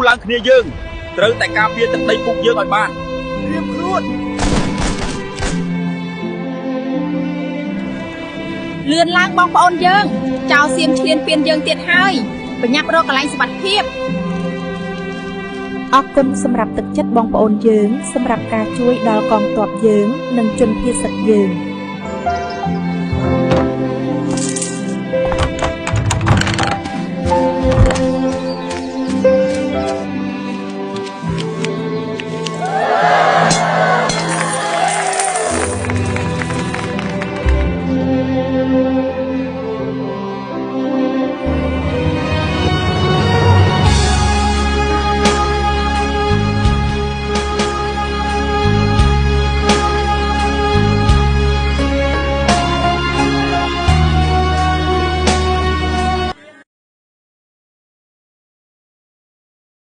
ឡើងគ្នាយើងត្រូវតែការពារទឹកដីពុកយើងឲ្យបានត្រៀមខ្លួនលឿនឡើងបងប្អូនយើងចៅសៀមឈ្លានពានយើងទៀតហើយបញ្ញាប់រកកន្លែងសុវត្ថិភាពអរគុណសម្រាប់ទឹកចិត្តបងប្អូនយើងសម្រាប់ការជួយដល់កងទ័ពយើងនិងជនភៀសសិទ្ធិយើង